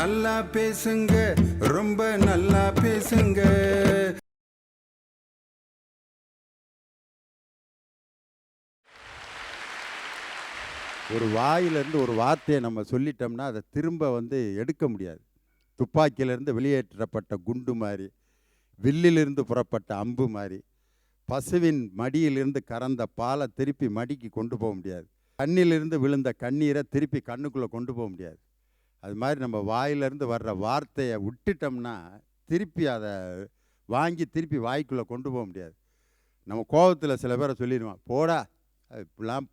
நல்லா பேசுங்க, ரொம்ப நல்லா பேசுங்க. ஒரு வாயிலிருந்து ஒரு வார்த்தையை நம்ம சொல்லிட்டோம்னா அதை திரும்ப எடுக்க முடியாது. துப்பாக்கியிலிருந்து வெளியேற்றப்பட்ட குண்டு மாதிரி, வில்லிலிருந்து புறப்பட்ட அம்பு மாதிரி, பசுவின் மடியிலிருந்து கறந்த பாலை திருப்பி மடிக்கு கொண்டு போக முடியாது. கண்ணிலிருந்து விழுந்த கண்ணீரை திருப்பி கண்ணுக்குள்ளே கொண்டு போக முடியாது. அது மாதிரி நம்ம வாயிலிருந்து வர்ற வார்த்தையை விட்டுட்டோம்னா திருப்பி அதை வாங்கி திருப்பி வாய்க்குள்ளே கொண்டு போக முடியாது. நம்ம கோபத்தில் சில பேரை சொல்லிடுவோம், போடா இப்படிலாம்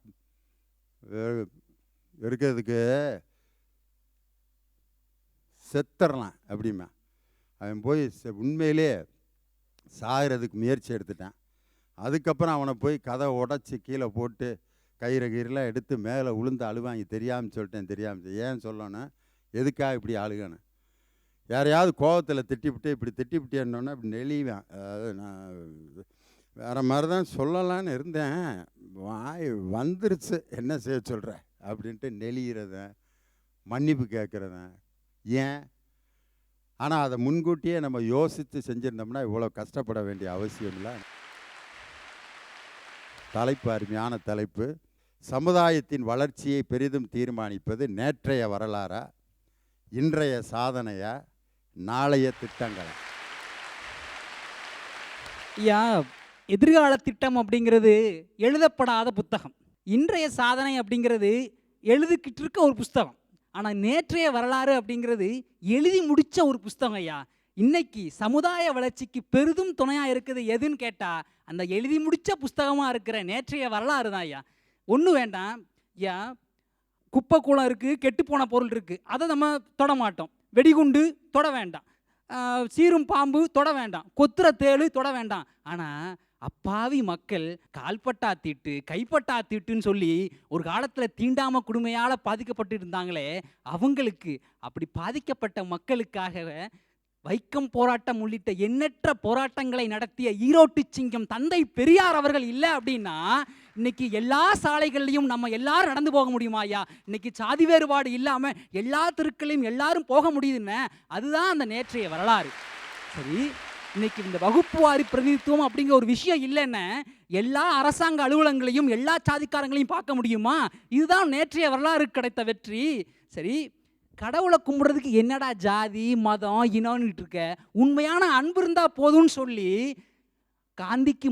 இருக்கிறதுக்கு செத்துறலாம் அப்படிமா. அவன் போய் உண்மையிலே சாகிறதுக்கு முயற்சி எடுத்துட்டான். அதுக்கப்புறம் அவனை போய் கதை உடச்சி கீழே போட்டு கயிறெல்லாம் எடுத்து மேலே உளுந்து அழுவாங்க. தெரியாமல் சொல்லிட்டேன், தெரியாமல். ஏன் சொல்லணும், எதுக்காக இப்படி அழுகணும்? யாரையாவது கோபத்தில் திட்டிவிட்டு இப்படி திட்டிவிட்டேன்னொன்னே இப்படி நெளிவேன். அதாவது நான் வேறு மாதிரி தான் சொல்லலான்னு இருந்தேன், வாய் வந்துருச்சு, என்ன செய்ய சொல்கிற அப்படின்ட்டு நெளிகிறதன், மன்னிப்பு கேட்குறதன். ஏன்? ஆனால் அதை முன்கூட்டியே நம்ம யோசித்து செஞ்சுருந்தோம்னா இவ்வளோ கஷ்டப்பட வேண்டிய அவசியம் இல்லை. தலைப்பு அருமையான தலைப்பு. சமுதாயத்தின் வளர்ச்சியை பெரிதும் தீர்மானிப்பது நேற்றைய வரலாறா, இன்றைய சாதனையா, நாளைய திட்டங்களா? எதிர்கால திட்டம் அப்படிங்கிறது எழுதப்படாத புத்தகம். இன்றைய சாதனை அப்படிங்கிறது எழுதிக்கிட்டு இருக்க ஒரு புஸ்தகம். ஆனால் நேற்றைய வரலாறு அப்படிங்கிறது எழுதி முடித்த ஒரு புஸ்தகம் ஐயா. இன்னைக்கு சமுதாய வளர்ச்சிக்கு பெரிதும் துணையாக இருக்குது எதுன்னு கேட்டால் அந்த எழுதி முடித்த புஸ்தகமாக இருக்கிற நேற்றைய வரலாறு தான் ஐயா. ஒன்றும் வேண்டாம் ஐயா, குப்பை கூளம் இருக்குது, கெட்டுப்போன பொருள் இருக்குது, அதை நம்ம தொட மாட்டோம். வெடிகுண்டு தொட வேண்டாம், சீரும் பாம்பு தொட வேண்டாம், கொத்துற தேளு தொட வேண்டாம். ஆனால் அப்பாவி மக்கள் கால்பட்டா தீட்டு, கைப்பட்டா தீட்டுன்னு சொல்லி ஒரு காலத்தில் தீண்டாம கொடுமையால் பாதிக்கப்பட்டு இருந்தாங்களே, அவங்களுக்கு, அப்படி பாதிக்கப்பட்ட மக்களுக்காக வைக்கம் போராட்டம் உள்ளிட்ட எண்ணற்ற போராட்டங்களை நடத்திய ஈரோட்டு சிங்கம் தந்தை பெரியார் அவர்கள் இல்லை அப்படின்னா இன்னைக்கு எல்லா சாலைகள்லையும் நம்ம எல்லாரும் நடந்து போக முடியுமா ஐயா? இன்னைக்கு சாதி வேறுபாடு இல்லாமல் எல்லா தெருக்களையும் எல்லாரும் போக முடியுதுன்னு, அதுதான் அந்த நேற்றைய வரலாறு. சரி, இன்னைக்கு இந்த வகுப்பு வாரி பிரதிநிதித்துவம் அப்படிங்கிற ஒரு விஷயம் இல்லைன்னு எல்லா அரசாங்க அலுவலகங்களையும் எல்லா சாதிக்காரங்களையும் பார்க்க முடியுமா? இதுதான் நேற்றைய வரலாறு கிடைத்த வெற்றி. சரி, கடவுளை கும்பிட்றதுக்கு என்னடா ஜாதி மதம் இனம்னு இருக்க, உண்மையான அன்பு இருந்தா போதும்னு சொல்லி காந்திக்கு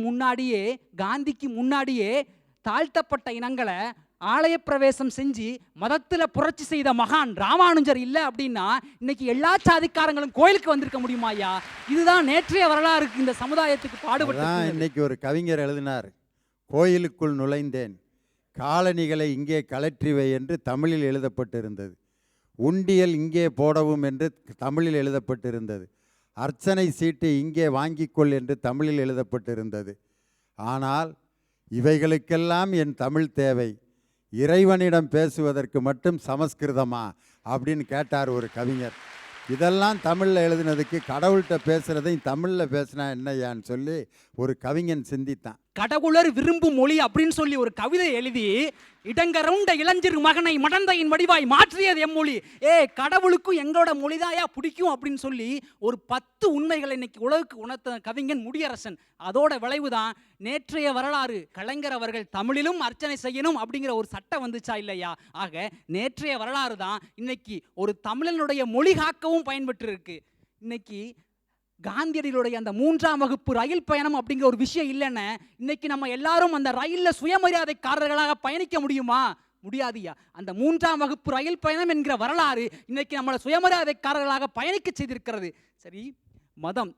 முன்னாடியே தாழ்த்தப்பட்ட இனங்களை ஆலய பிரவேசம் செஞ்சு மதத்தில் புரட்சி செய்த மகான் ராமானுஜர் இல்லை அப்படின்னா இன்னைக்கு எல்லா சாதிக்காரங்களும் கோயிலுக்கு வந்திருக்க முடியுமா ஐயா? இதுதான் நேற்றைய வரலாறுக்கு இந்த சமுதாயத்துக்கு பாடுபட்டு. இன்னைக்கு ஒரு கவிஞர் எழுதினார், கோயிலுக்குள் நுழைந்தேன், காலணிகளை இங்கே கலற்றிவை என்று தமிழில் எழுதப்பட்டிருந்தது. உண்டியல் இங்கே போடவும் என்று தமிழில் எழுதப்பட்டிருந்தது. அர்ச்சனை சீட்டு இங்கே வாங்கிக்கொள் என்று தமிழில் எழுதப்பட்டிருந்தது. ஆனால் இவைகளுக்கெல்லாம் என் தமிழ் தேவை, இறைவனிடம் பேசுவதற்கு மட்டும் சமஸ்கிருதமா அப்படின்னு கேட்டார் ஒரு கவிஞர். இதெல்லாம் தமிழில் எழுதினதுக்கு கடவுள்கிட்ட பேசுகிறதையும் தமிழில் பேசினா என்னையான்னு சொல்லி ஒரு கவிஞன் சிந்தித்தான். கடவுளர் விரும்பும் மொழி அப்படின்னு சொல்லி ஒரு கவிதை எழுதி இடங்கரவுண்ட இளைஞர் மகனை மடந்தையின் வடிவாய் மாற்றியது எம்மொழி. கடவுளுக்கும் எங்களோட மொழிதாயா பிடிக்கும் அப்படின்னு சொல்லி ஒரு 10 உண்மைகளை இன்னைக்கு உலகுக்கு உணர்த்த கவிஞன் முடியரசன். அதோட விளைவு தான் நேற்றைய வரலாறு. கலைஞர் அவர்கள் தமிழிலும் அர்ச்சனை செய்யணும் அப்படிங்கிற ஒரு சட்டம் வந்துச்சா இல்லையா? ஆக நேற்றைய வரலாறு தான் இன்னைக்கு ஒரு தமிழனுடைய மொழி காக்கவும் பயன்பட்டு இருக்கு. இன்னைக்கு காந்தியடிகளுடைய அந்த 3ஆம் வகுப்பு ரயில் பயணம் அப்படிங்கிற ஒரு விஷயம் இல்லைன்னு இன்னைக்கு நம்ம எல்லாரும் அந்த ரயிலில் சுயமரியாதைக்காரர்களாக பயணிக்க முடியுமா? முடியாதுயா. அந்த 3ஆம் வகுப்பு ரயில் பயணம் என்கிற வரலாறு இன்னைக்கு நம்மளை சுயமரியாதைக்காரர்களாக பயணிக்க செய்திருக்கிறது. சரி, மதம்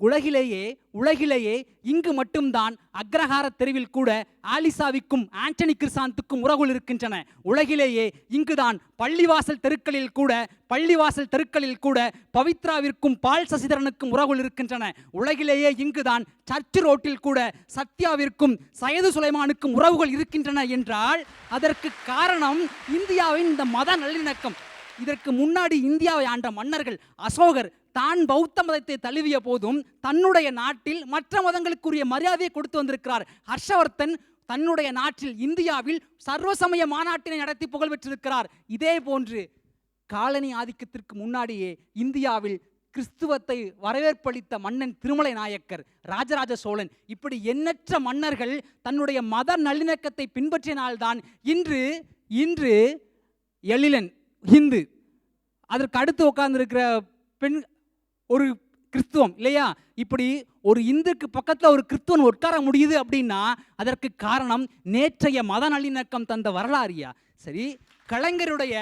உலகிலேயே இங்கு மட்டும்தான் அக்ரஹார தெருவில் கூட ஆலிசாவிற்கும் ஆண்டனி கிருசாந்துக்கும் உறவுகள் இருக்கின்றன. உலகிலேயே இங்குதான் பள்ளிவாசல் தெருக்களில் கூட பவித்ராவிற்கும் பால் சசிதரனுக்கும் உறவுகள் இருக்கின்றன. உலகிலேயே இங்குதான் சர்ச் ரோட்டில் கூட சத்யாவிற்கும் சையது சுலைமானுக்கும் உறவுகள் இருக்கின்றன என்றால் அதற்கு காரணம் இந்தியாவின் இந்த மத நல்லிணக்கம். இதற்கு முன்னாடி இந்தியாவை ஆண்ட மன்னர்கள் அசோகர் தான் பௌத்த மதத்தை தழுவிய போதும் தன்னுடைய நாட்டில் மற்ற மதங்களுக்குரிய மரியாதையை கொடுத்து வந்திருக்கிறார். ஹர்ஷவர்தன் தன்னுடைய நாட்டில் இந்தியாவில் சர்வசமய மாநாட்டினை நடத்தி புகழ் பெற்றிருக்கிறார். இதே போன்று காலனி ஆதிக்கத்திற்கு முன்னாடியே இந்தியாவில் கிறிஸ்துவத்தை வரவேற்பளித்த மன்னன் திருமலை நாயக்கர், ராஜராஜ சோழன், இப்படி எண்ணற்ற மன்னர்கள் தன்னுடைய மத நல்லிணக்கத்தை பின்பற்றினால்தான் இன்று எழிலன் ஹிந்து, அதற்கு அடுத்து உட்கார்ந்துருக்கிற பெண் ஒரு கிறிஸ்துவம் இல்லையா, இப்படி ஒரு இந்துக்கு பக்கத்தில் ஒரு கிறிஸ்துவன் உட்கார முடியுது அப்படின்னா அதற்கு காரணம் நேற்றைய மத நல்லிணக்கம் தந்த வரலாறியா. சரி, கலைஞருடைய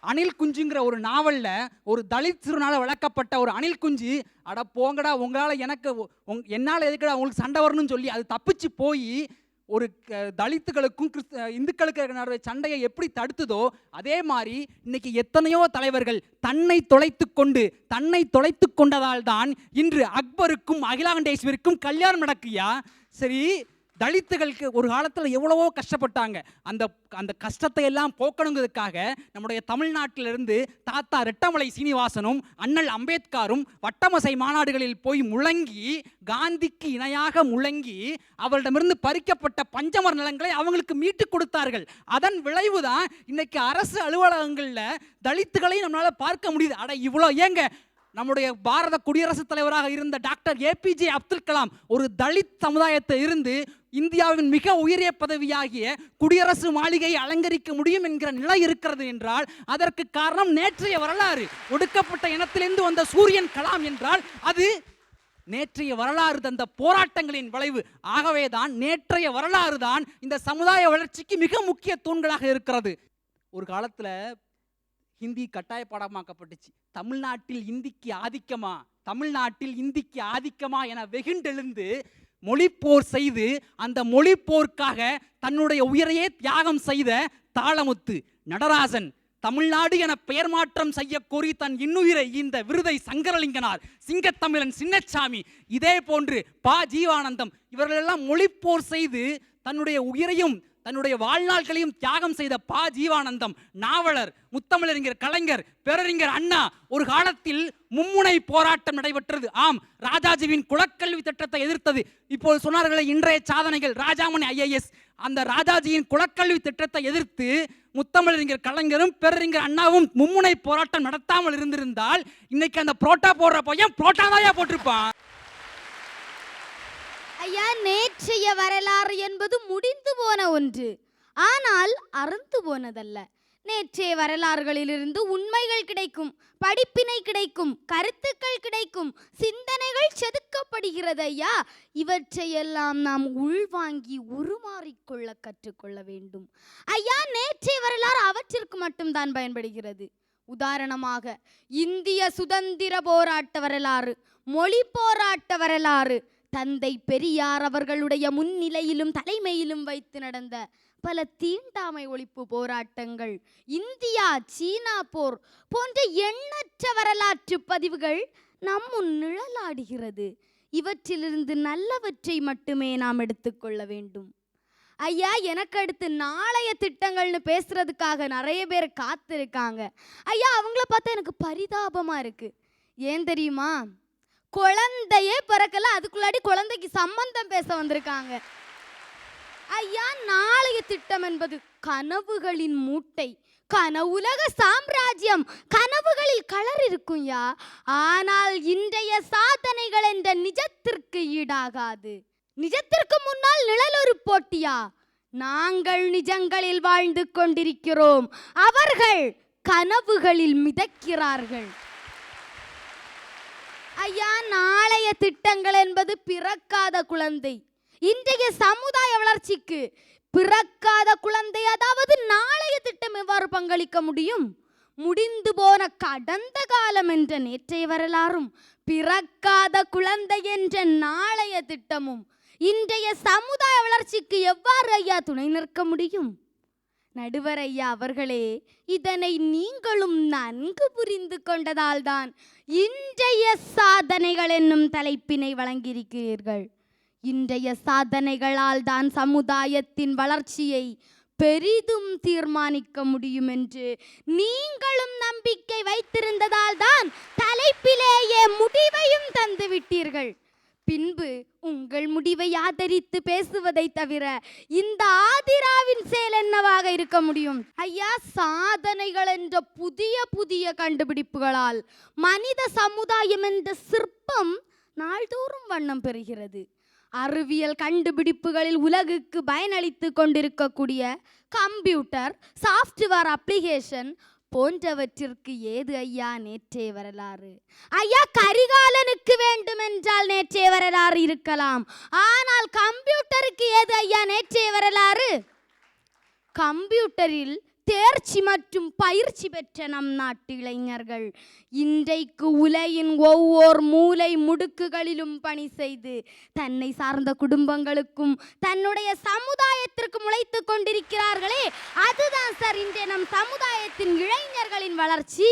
அணில் குஞ்சுங்கிற ஒரு நாவல்ல ஒரு தலித் சிறுவனால விளக்கப்பட்ட ஒரு அணில் குஞ்சு, அட போங்கடா உங்களால் என்னால் எதுக்கடா உங்களுக்கு சண்டை வரணும்னு சொல்லி அது தப்பிச்சு போய் ஒரு தலித்துகளுக்கும் இந்துக்களுக்கு நடுவே சண்டையை எப்படி தடுத்ததோ அதே மாதிரி இன்னைக்கு எத்தனையோ தலைவர்கள் தன்னை தொலைத்து கொண்டதால் தான் இன்று அக்பருக்கும் அகிலாண்டேஸ்வருக்கும் கல்யாணம் நடக்குயா. சரி, தலித்துகளுக்கு ஒரு காலத்தில் எவ்வளவோ கஷ்டப்பட்டாங்க. அந்த கஷ்டத்தை எல்லாம் போக்கணுங்கிறதுக்காக நம்முடைய தமிழ்நாட்டிலிருந்து தாத்தா ரெட்டமலை சீனிவாசனும் அண்ணல் அம்பேத்கரும் வட்டமசை மாநாடுகளில் போய் முழங்கி, காந்திக்கு இணையாக முழங்கி அவரிடமிருந்து பறிக்கப்பட்ட பஞ்சமர் நிலங்களை அவங்களுக்கு மீட்டு கொடுத்தார்கள். அதன் விளைவுதான் இன்னைக்கு அரசு அலுவலகங்களில் தலித்துகளை நம்மளால பார்க்க முடியுது. அட இவ்வளோ ஏங்க, நம்முடைய பாரத குடியரசுத் தலைவராக இருந்த டாக்டர் ஏபிஜே அப்துல் கலாம் ஒரு தலித் சமுதாயத்தை இருந்து இந்தியாவின் மிக உயரிய பதவியாகிய குடியரசு மாளிகையை அலங்கரிக்க முடியும் என்கிற நிலை இருக்கிறது என்றால் அதற்கு காரணம் நேற்றைய வரலாறு. ஒடுக்கப்பட்ட இனத்திலிருந்து வந்த சூரியன் கலாம் என்றால் அது நேற்றைய வரலாறு தந்த போராட்டங்களின் விளைவு. ஆகவேதான் நேற்றைய வரலாறு தான் இந்த சமுதாய வளர்ச்சிக்கு மிக முக்கிய தூண்களாக இருக்கிறது. ஒரு காலத்துல ஹிந்தி கட்டாய பாடமாக்கப்பட்டுச்சு. தமிழ்நாட்டில் இந்திக்கு ஆதிக்கமா என வெகுண்டெழுந்து மொழிப்போர் செய்து அந்த மொழிப்போருக்காக தன்னுடைய உயிரையே தியாகம் செய்த தாளமுத்து நடராசன் தமிழ்நாடு என பெயர் மாற்றம் செய்ய கோரி தன் இன்னுயிரை இந்த விருதை சங்கரலிங்கனார், சிங்கத்தமிழன் சின்னசாமி, இதே போன்று பா ஜீவானந்தம் இவர்களெல்லாம் மொழிப்போர் செய்து தன்னுடைய உயிரையும் தன்னுடைய வாழ்நாள்களையும் தியாகம் செய்த பா ஜீவானந்தம், நாவலர், முத்தமிழறிஞர் கலைஞர், பேரறிஞர் அண்ணா. ஒரு காலத்தில் மும்முனை போராட்டம் நடைபெற்றது. ஆம், ராஜாஜியின் குலக்கல்வி திட்டத்தை எதிர்த்தது. இப்போது சொன்னார்களே இன்றைய சாதனைகள், ராஜாமணி IAS, அந்த ராஜாஜியின் குலக்கல்வி திட்டத்தை எதிர்த்து முத்தமிழறிஞர் கலைஞரும் பேரறிஞர் அண்ணாவும் மும்முனை போராட்டம் நடத்தாமல் இருந்திருந்தால் இன்னைக்கு அந்த புரோட்டா போடுற பையன் புரோட்டாதாயா போட்டிருப்பான். ஐயா, நேற்றைய வரலாறு என்பது முடிந்து போன ஒன்று, ஆனால் அறுந்து போனதல்ல. நேற்றைய வரலாறுகளிலிருந்து உண்மைகள் கிடைக்கும், படிப்பினை கிடைக்கும், கருத்துக்கள் கிடைக்கும், சிந்தனைகள் செதுக்கப்படுகிறது. ஐயா, இவற்றையெல்லாம் நாம் உள்வாங்கி உருமாறிக்கொள்ள கற்றுக்கொள்ள வேண்டும். ஐயா, நேற்றைய வரலாறு அவற்றிற்கு மட்டும்தான் பயன்படுகிறது. உதாரணமாக இந்திய சுதந்திர போராட்ட வரலாறு, மொழி போராட்ட வரலாறு, தந்தை பெரியார் அவர்களுடைய முன்னிலையிலும் தலைமையிலும் வைத்து நடந்த பல தீண்டாமை ஒழிப்பு போராட்டங்கள், இந்தியா சீனா போர் போன்ற எண்ணற்ற வரலாற்று பதிவுகள் நம் முன் நிழலாடுகிறது. இவற்றிலிருந்து நல்லவற்றை மட்டுமே நாம் எடுத்துக்கொள்ள வேண்டும். ஐயா, எனக்கு அடுத்து நாளைய திட்டங்கள்னு பேசுறதுக்காக நிறைய பேர் காத்திருக்காங்க. ஐயா, அவங்கள பார்த்தா எனக்கு பரிதாபமா இருக்கு. ஏன் தெரியுமா? குழந்தையே பிறக்கல, அதுக்குள்ளாடி குழந்தைக்கு சம்பந்தம் பேச வந்திருக்காங்க. ஐயா, நாளைய திட்டம் என்பது கனவுகளின் மூட்டை, கனவுலக சாம்ராஜ்யம், கனவுகளில் கலர் இருக்கும்யா. ஆனால் இன்றைய சாதனைகள் என்ற நிஜத்திற்கு ஈடாகாது. நிஜத்திற்கு முன்னால் நிழல் ஒரு போட்டியா? நாங்கள் நிஜங்களில் வாழ்ந்து கொண்டிருக்கிறோம், அவர்கள் கனவுகளில் மிதக்கிறார்கள். ஐயா, நாளைய திட்டங்கள் என்பது பிறக்காத குழந்தை. இன்றைய சமுதாய வளர்ச்சிக்கு பிறக்காத குழந்தை, அதாவது நாளைய திட்டம் எவ்வாறு பங்களிக்க முடியும்? முடிந்து போன கடந்த காலம் என்ற நேற்றைய வரலாறும் பிறக்காத குழந்தை என்ற நாளைய திட்டமும் இன்றைய சமுதாய வளர்ச்சிக்கு எவ்வாறு ஐயா துணை நிற்க முடியும்? நடுவர் ஐயா அவர்களே, இதனை நீங்களும் நன்கு புரிந்து கொண்டதால் தான் இன்றைய சாதனைகள் என்னும் தலைப்பினை வழங்கியிருக்கிறீர்கள். இன்றைய சாதனைகளால் தான் சமுதாயத்தின் வளர்ச்சியை பெரிதும் தீர்மானிக்க முடியும் என்று நீங்களும் நம்பிக்கை வைத்திருந்ததால் தான் தலைப்பிலேயே முடிவையும் தந்து விட்டீர்கள். பின்பு உங்கள் முடிவை ஆதரித்து பேசுவதை தவிர இந்த ஆதிராவின் செயல் என்னவாக இருக்க முடியும்? ஐயா, சாதனைகள் என்ற புதிய புதிய கண்டுபிடிப்புகளால் மனித சமுதாயம் என்ற சிற்பம் நாள்தோறும் வண்ணம் பெறுகிறது. அறிவியல் கண்டுபிடிப்புகளில் உலகுக்கு பயனளித்து கொண்டிருக்கக்கூடிய கம்ப்யூட்டர், சாஃப்ட்வேர் அப்ளிகேஷன் போன்றவற்றிற்கு ஏது ஐயா நேற்றைய வரலாறு? ஐயா, கரிகாலனுக்கு வேண்டுமென்றால் நேற்றைய வரலாறு இருக்கலாம், ஆனால் கம்ப்யூட்டருக்கு ஏது ஐயா நேற்றைய வரலாறு? கம்ப்யூட்டரில் தேர்ச்சி மற்றும் பயிற்சி பெற்ற நம் நாட்டு இளைஞர்கள் இன்றைக்கு உலகின் ஒவ்வொரு மூலை முடுக்குகளிலும் பணி செய்து தன்னை சார்ந்த குடும்பங்களுக்கும் தன்னுடைய சமுதாயத்திற்கும் உழைத்து கொண்டிருக்கிறார்களே, அதுதான் சார் இன்றைய நம் சமுதாயத்தின் இளைஞர்களின் வளர்ச்சி.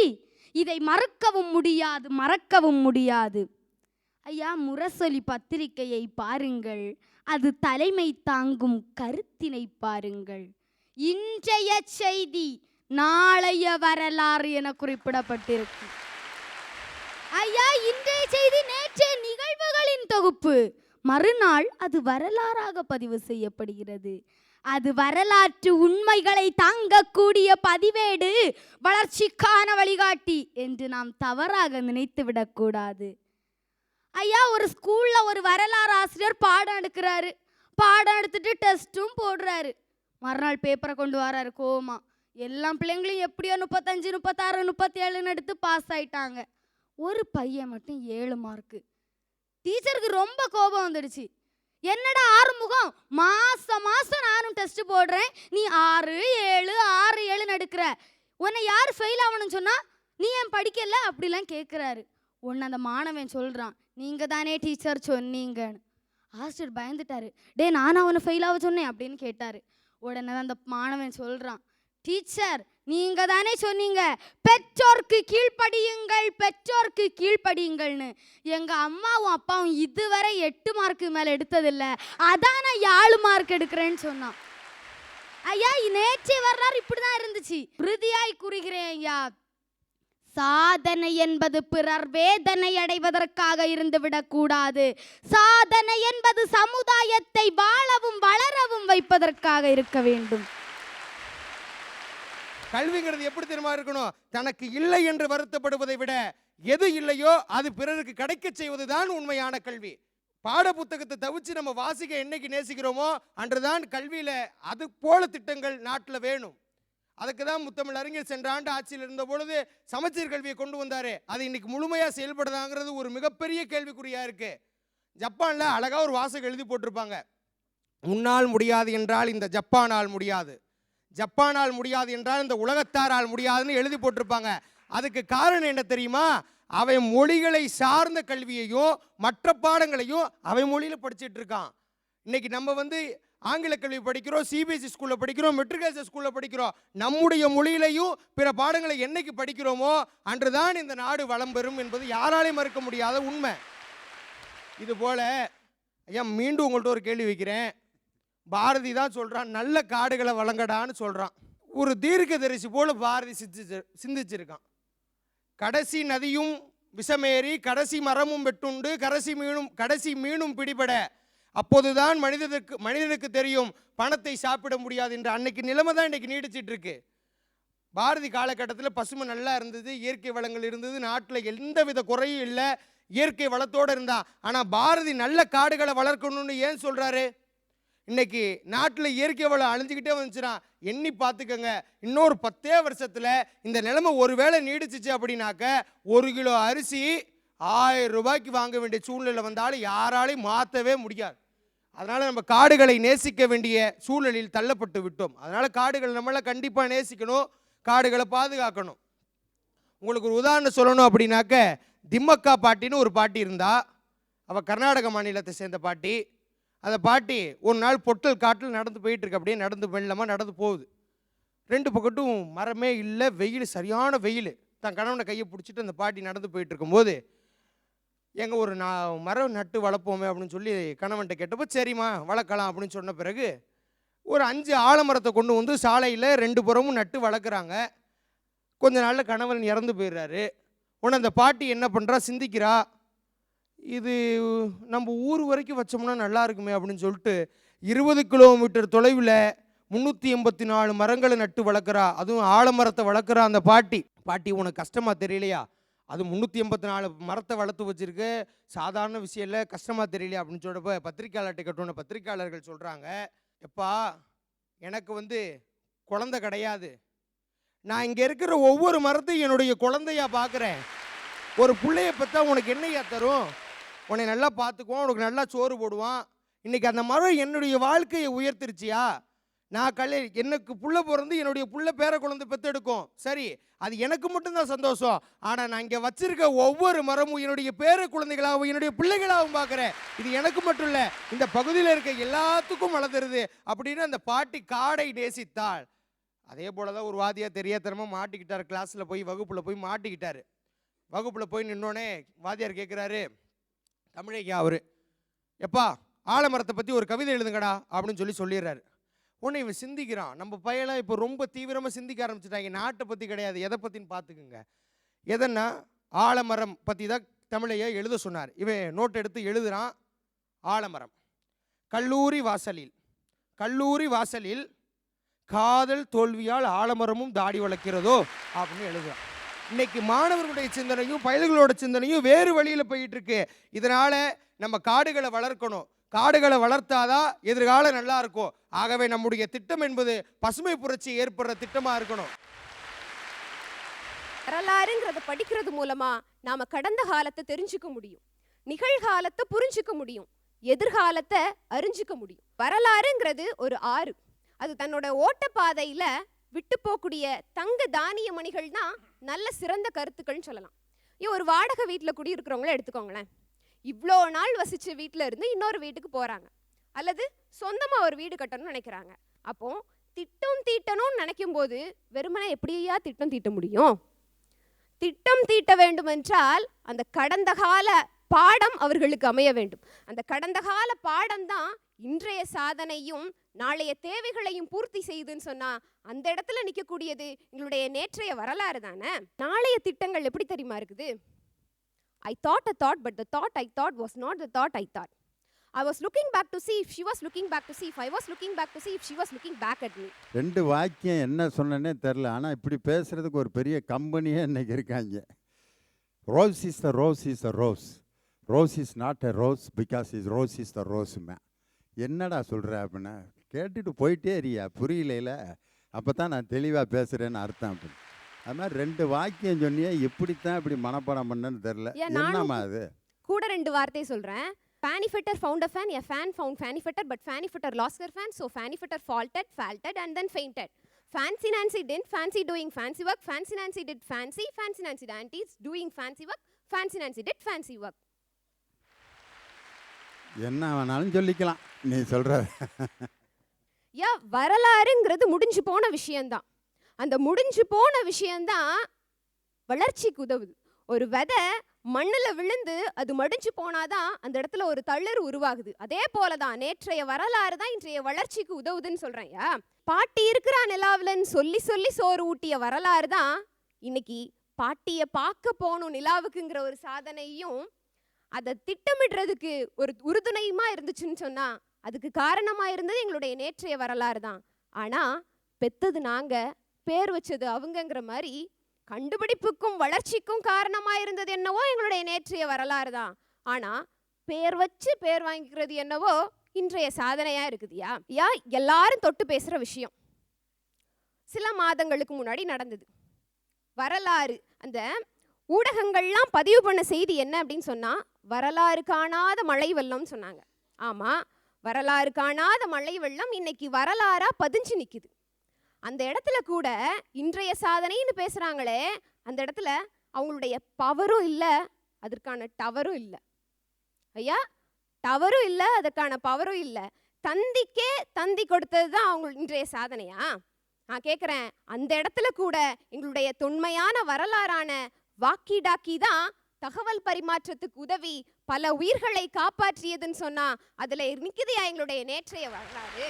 இதை மறுக்கவும் முடியாது, மறக்கவும் முடியாது. ஐயா, முரசொலி பத்திரிகையை பாருங்கள், அது தலைமை தாங்கும் கருத்தினை பாருங்கள். இன்றைய செய்தி நாளைய வரலாறு என குறிப்பிடப்பட்டிருக்கு. ஐயா, இன்றைய செய்தி நேற்றைய நிகழ்வுகளின் தொகுப்பு. மறுநாள் அது வரலாறாக பதிவு செய்யப்படுகிறது. அது வரலாற்று உண்மைகளை தாங்கக்கூடிய பதிவேடு, வளர்ச்சிக்கான வழிகாட்டி என்று நாம் தவறாக நினைத்து விடக்கூடாது. ஐயா, ஒரு ஸ்கூல்ல ஒரு வரலாறு ஆசிரியர் பாடம் எடுக்கிறாரு. பாடம் எடுத்துட்டு டெஸ்ட்டும் போடுறாரு. மறுநாள் பேப்பரை கொண்டு வராரு கோமா. எல்லா பிள்ளைங்களையும் எப்படியோ 35, 36, 37 எடுத்து பாஸ் ஆயிட்டாங்க. ஒரு பையன் மட்டும் 7 மார்க்கு. டீச்சருக்கு ரொம்ப கோபம் வந்துடுச்சு. என்னடா ஆறுமுகம், மாசம் மாசம் நானும் டெஸ்ட் போடுறேன், நீ 6, 7, 6, 7 எடுக்கிற, உன்னை யார் ஃபெயில் ஆகணும்னு சொன்னா, நீ ஏன் படிக்கல அப்படிலாம் கேட்குறாரு. உன்னை அந்த மாணவன் சொல்கிறான், நீங்கள் தானே டீச்சர் சொன்னீங்கன்னு. ஆசிரியர் பயந்துட்டாரு. டே, நானும் அவனை ஃபெயில் ஆக சொன்னேன் அப்படின்னு கேட்டார். உடனே அந்த மாணவன் சொல்கிறான், டீச்சர் நீங்கள் தானே சொன்னீங்க பெற்றோர்க்கு கீழ்ப்படியுங்கள், பெற்றோர்க்கு கீழ்ப்படியுங்கள்னு. எங்கள் அம்மாவும் அப்பாவும் இதுவரை 8 மார்க்கு மேலே எடுத்ததில்லை, அதான் நான் 7 மார்க் எடுக்கிறேன்னு சொன்னான். ஐயா, நேற்றைய வரலாறு இப்படி தான் இருந்துச்சு. உறுதியாய் கூறுகிறேன் ஐயா, சாதனை என்பது பிறர் வேதனை அடைவதற்காக இருந்துவிடக்கூடாது. சாதனை என்பது சமுதாயத்தை வாழவும் வளரவும் வைப்பதற்காக இருக்க வேண்டும். கல்விங்கிறது எப்படி தெரியுமா இருக்கணும்? தனக்கு இல்லை என்று வருத்தப்படுவதை விட எது இல்லையோ அது பிறருக்கு கிடைக்க செய்வதுதான் உண்மையான கல்வி. பாட புத்தகத்தை தவிச்சு நம்ம வாசிக்க என்னைக்கு நேசிக்கிறோமோ அன்றுதான் கல்வியில அது போல திட்டங்கள் நாட்டில் வேணும். அதுக்கு தான் முத்தமிழ் அறிஞர் சென்ற ஆண்டு ஆட்சியில் இருந்த பொழுது சமச்சீர் கல்வியை கொண்டு வந்தாரு. அது இன்னைக்கு முழுமையாக செயல்படுதாங்கிறது ஒரு மிகப்பெரிய கேள்விக்குறியா இருக்கு. ஜப்பான்ல அழகா ஒரு வாசகம் எழுதி போட்டிருப்பாங்க, முன்னால் முடியாது என்றால் இந்த ஜப்பானால் முடியாது, ஜப்பானால் முடியாது என்றால் இந்த உலகத்தாரால் முடியாதுன்னு எழுதி போட்டிருப்பாங்க. அதுக்கு காரணம் என்ன தெரியுமா? அவை மொழிகளை சார்ந்த கல்வியையும் மற்ற பாடங்களையும் அவை மொழியில படிச்சுட்டு இருக்கான். இன்னைக்கு நம்ம ஆங்கில கல்வி படிக்கிறோம், சிபிஎஸ்சி ஸ்கூலில் படிக்கிறோம், மெட்ரிகுலேஷன் ஸ்கூலில் படிக்கிறோம். நம்முடைய மொழியிலையும் பிற பாடங்களை என்னைக்கு படிக்கிறோமோ அன்றுதான் இந்த நாடு வளம் பெறும் என்பது யாராலையும் மறுக்க முடியாத உண்மை. இது போல ஐயா, மீண்டும் உங்கள்கிட்ட ஒரு கேள்வி வைக்கிறேன். பாரதி தான் சொல்கிறான், நல்ல காடுகளை வழங்கடான்னு சொல்கிறான். ஒரு தீர்க்கதரிசி போல பாரதி சிந்திச்சிருக்கான். கடைசி நதியும் விஷமேறி, கடைசி மரமும் வெட்டுண்டு, கடைசி மீனும் பிடிபட, அப்போதுதான் மனிதனுக்கு தெரியும் பணத்தை சாப்பிட முடியாது என்ற அன்னைக்கு நிலைமை தான் இன்னைக்கு நீடிச்சிட்டு இருக்கு. பாரதி காலகட்டத்தில் பசுமை நல்லா இருந்தது, இயற்கை வளங்கள் இருந்தது, நாட்டில் எந்த வித குறையும் இல்லை, இயற்கை வளத்தோடு இருந்தான். ஆனால் பாரதி நல்ல காடுகளை வளர்க்கணும்னு ஏன் சொல்கிறாரு? இன்னைக்கு நாட்டில் இயற்கை வளம் அழிஞ்சிக்கிட்டே வந்துச்சுன்னா எண்ணி பார்த்துக்கங்க, இன்னொரு 10 வருஷத்தில் இந்த நிலைமை ஒருவேளை நீடிச்சிச்சு அப்படின்னாக்க 1 கிலோ அரிசி 1000 ரூபாய்க்கு வாங்க வேண்டிய சூழ்நிலை வந்தாலும் யாராலையும் மாற்றவே முடியாது. அதனால் நம்ம காடுகளை நேசிக்க வேண்டிய சூழலில் தள்ளப்பட்டு விட்டோம். அதனால் காடுகளை நம்மளை கண்டிப்பாக நேசிக்கணும், காடுகளை பாதுகாக்கணும். உங்களுக்கு ஒரு உதாரணம் சொல்லணும் அப்படின்னாக்க, திம்மக்கா பாட்டின்னு ஒரு பாட்டி இருந்தா. அவள் கர்நாடக மாநிலத்தை சேர்ந்த பாட்டி. அந்த பாட்டி ஒரு நாள் பொட்டல் காட்டில் நடந்து போயிட்டு இருக்கு. அப்படியே நடந்து வெள்ளமாக நடந்து போகுது. 2 பக்கட்டும் மரமே இல்லை, வெயில், சரியான வெயில். தன் கணவனை கையை பிடிச்சிட்டு அந்த பாட்டி நடந்து போயிட்டு இருக்கும்போது, எங்க ஒரு மரம் நட்டு வளர்ப்போமே அப்படின்னு சொல்லி கணவன்கிட்ட கேட்டப்போ, சரிம்மா வளர்க்கலாம் அப்படின்னு சொன்ன பிறகு ஒரு 5 ஆலமரத்தை கொண்டு வந்து சாலையில் 2 புறமும் நட்டு வளர்க்குறாங்க. கொஞ்ச நாளில் கணவன் இறந்து போயிடுறாரு. உடனே அந்த பாட்டி என்ன பண்ணுறா, சிந்திக்கிறா, இது நம்ம ஊர் வரைக்கும் வச்சோம்னா நல்லா இருக்குமே அப்படின்னு சொல்லிட்டு 20 கிலோமீட்டர் தொலைவில் 384 மரங்களை நட்டு வளர்க்குறா. அதுவும் ஆலமரத்தை வளர்க்குறா அந்த பாட்டி. பாட்டி உனக்கு கஷ்டமாக தெரியலையா? அது 384 மரத்தை வளர்த்து வச்சிருக்க சாதாரண விஷயம் இல்லை, கஷ்டமாக தெரியலையா அப்படின்னு சொல்கிறப்ப பத்திரிக்கையாளர்கிட்ட கட்டணும். பத்திரிக்கையாளர்கள் சொல்கிறாங்க, எப்பா எனக்கு குழந்தை கிடையாது, நான் இங்கே இருக்கிற ஒவ்வொரு மரத்தையும் என்னுடைய குழந்தையா பார்க்குறேன். ஒரு பிள்ளைய பார்த்தா உனக்கு என்னையா தரும்? உன்னை நல்லா பார்த்துக்குவான், உனக்கு நல்லா சோறு போடுவான். இன்றைக்கி அந்த மரம் என்னுடைய வாழ்க்கையை உயர்த்திருச்சியா? நான் எனக்கு புள்ள பிறந்து என்னுடைய புள்ள பேர குழந்தை பெற்றெடுக்கும், சரி, அது எனக்கு மட்டும்தான் சந்தோஷம். ஆனால் நான் இங்கே வச்சிருக்க ஒவ்வொரு மரமும் என்னுடைய பேர குழந்தைகளாகவும் என்னுடைய பிள்ளைகளாகவும் பார்க்குறேன். இது எனக்கு மட்டும் இல்லை, இந்த பகுதியில் இருக்க எல்லாத்துக்கும் வளர்ந்துருது அப்படின்னு அந்த பாட்டி காடை நேசித்தாள். அதே போல தான் ஒரு வாதியார் தெரியாதனமாக மாட்டிக்கிட்டார். கிளாஸில் போய் வகுப்பில் போய் மாட்டிக்கிட்டார். வகுப்பில் போய் நின்னோடனே வாதியார் கேட்குறாரு, தமிழையா அவர், எப்பா ஆலமரத்தை பற்றி ஒரு கவிதை எழுதுங்கடா அப்படின்னு சொல்லிடுறாரு. உடனே இவன் சிந்திக்கிறான். நம்ம பையெல்லாம் இப்போ ரொம்ப தீவிரமாக சிந்திக்க ஆரம்பிச்சிட்டாங்க. நாட்டை பற்றி கிடையாது, எதை பற்றின்னு பார்த்துக்குங்க. எதன்னா ஆலமரம் பற்றி தான் தமிழையா எழுத சொன்னார். இவன் நோட் எடுத்து எழுதுகிறான். ஆலமரம். கல்லூரி வாசலில் காதல் தோல்வியால் ஆலமரமும் தாடி வளர்க்கிறதோ அப்படின்னு எழுதுகிறான். இன்னைக்கு மாணவர்களுடைய சிந்தனையும் பயல்களோட சிந்தனையும் வேறு வழியில் போயிட்டு இருக்கு. இதனால நம்ம காடுகளை வளர்க்கணும். காடுகளை வளர்த்தாதான் எதிர்காலம் நல்லா இருக்கும். ஆகவே நம்முடைய திட்டம் என்பது பசுமை புரட்சி ஏற்படுற திட்டமா இருக்கணும். வரலாறுங்கிறத படிக்கிறது மூலமா நாம கடந்த காலத்தை தெரிஞ்சுக்க முடியும், நிகழ்காலத்தை புரிஞ்சுக்க முடியும், எதிர்காலத்தை அறிஞ்சிக்க முடியும். வரலாறுங்கிறது ஒரு ஆறு. அது தன்னோட ஓட்டப்பாதையில விட்டு போகக்கூடிய தங்க தானிய மணிகள் தான் நல்ல சிறந்த கருத்துக்கள்னு சொல்லலாம். ஒரு வாடகை வீட்டில் குடியிருக்கிறவங்கள எடுத்துக்கோங்களேன். இவ்வளோ நாள் வசிச்ச வீட்டில் இருந்து இன்னொரு வீட்டுக்கு போகிறாங்க, அல்லது சொந்தமாக ஒரு வீடு கட்டணும்னு நினைக்கிறாங்க. அப்போ திட்டம் தீட்டணும்னு நினைக்கும் போது வெறுமனே எப்படியா திட்டம் தீட்ட முடியும்? திட்டம் தீட்ட வேண்டும் என்றால் அந்த கடந்த கால பாடம் அவர்களுக்கு அமைய வேண்டும். அந்த கடந்த கால பாடம் தான் இன்றைய சாதனையும் நாளைய தேவைகளையும் பூர்த்தி செய்யுதுன்னு சொன்னா அந்த இடத்துல நிற்கக்கூடியது எங்களுடைய நேற்றைய வரலாறு தானே. நாளைய திட்டங்கள் எப்படி தெரியுமா இருக்குது? I thought a thought, but the thought I thought was not the thought I thought. I was looking back to see if she was looking back to see if I was looking back to see if she was looking back at me. ரெண்டு வாக்கியம் என்ன சொன்னேன்னே தெரில. ஆனால் இப்படி பேசுகிறதுக்கு ஒரு பெரிய கம்பெனியே இன்றைக்கி இருக்காங்க. Rose is the rose is the rose, rose is not a rose because is rose is the ரோஸுமே. என்னடா சொல்கிற அப்படின்னா கேட்டுட்டு போயிட்டே இருக்கியா, புரியல, அப்போ தான் நான் தெளிவாக பேசுகிறேன்னு அர்த்தம். அப்படின்னு அது மாதிரி ரெண்டு வாக்கியம் சொன்னியே, எப்படித்தான் இப்படி மனப்பாடம் பண்ணேன்னு தெரில. என்னம்மா அது? கூட ரெண்டு வார்த்தை சொல்கிறேன். Fanny Fetter found a fan, a fan found Fanny Fetter, but Fanny Fetter lost her fan, so Fanny Fetter faltered and then fainted. Fancy Nancy didn't fancy doing fancy work, Fancy Nancy did fancy Nancy Dantes doing fancy work, Fancy Nancy did fancy work. என்ன வேணாலும் சொல்லிக்கலாம் நீ சொல்கிற. வரலாறுங்கிறது முடிஞ்சு போன விஷயம்தான். அந்த முடிஞ்சு போன விஷயம்தான் வளர்ச்சிக்கு உதவுது. ஒரு விதை மண்ணில் விழுந்து அது மடிஞ்சு போனாதான் அந்த இடத்துல ஒரு தளிர் உருவாகுது. அதே போலதான் நேற்றைய வரலாறு தான் இன்றைய வளர்ச்சிக்கு உதவுதுன்னு சொல்றேன். பாட்டி இருக்கிறா நிலாவிலன்னு சொல்லி சொல்லி சோறு ஊட்டிய வரலாறு தான் இன்னைக்கு பாட்டியை பார்க்க போகணும் நிலாவுக்குங்கிற ஒரு சாதனையும் அதை திட்டமிடுறதுக்கு ஒரு உறுதுணையுமா இருந்துச்சுன்னு சொன்னா அதுக்கு காரணமா இருந்தது எங்களுடைய நேற்றைய வரலாறு தான். ஆனா பெத்தது நாங்க, பேர் வச்சது அவங்கங்கிற மாதிரி கண்டுபிடிப்புக்கும் வளர்ச்சிக்கும் காரணமா இருந்தது என்னவோ எங்களுடைய நேற்றைய வரலாறு தான். ஆனா பேர் வச்சு பேர் வாங்கிக்கிறது என்னவோ இன்றைய சாதனையா இருக்குதுயா. எல்லாரும் தொட்டு பேசுற விஷயம் சில மாதங்களுக்கு முன்னாடி நடந்தது. வரலாறு அந்த ஊடகங்கள்லாம் பதிவு பண்ண செய்தி என்ன அப்படின்னு சொன்னா, வரலாறு காணாத மழை வெள்ளம்னு சொன்னாங்க. ஆமா, வரலாறு காணாத மழை வெள்ளம் இன்னைக்கு வரலாறா பதிஞ்சு நிக்குது. அந்த இடத்துல கூட இன்றைய சாதனைன்னு பேசுறாங்களே, அந்த இடத்துல அவங்களுடைய பவரும் இல்லை, அதற்கான டவரும் இல்லை. ஐயா, டவரும் இல்லை, அதற்கான பவரும் இல்லை. தந்திக்கே தந்தி கொடுத்தது தான் அவங்க இன்றைய சாதனையா? நான் கேட்குறேன், அந்த இடத்துல கூட எங்களுடைய தொன்மையான வரலாறான வாக்கி டாக்கி தான் தகவல் பரிமாற்றத்துக்கு உதவி பல உயிர்களை காப்பாற்றியதுன்னு சொன்னா அதுல நிக்குதுயா எங்களுடைய நேற்றைய வரலாறு.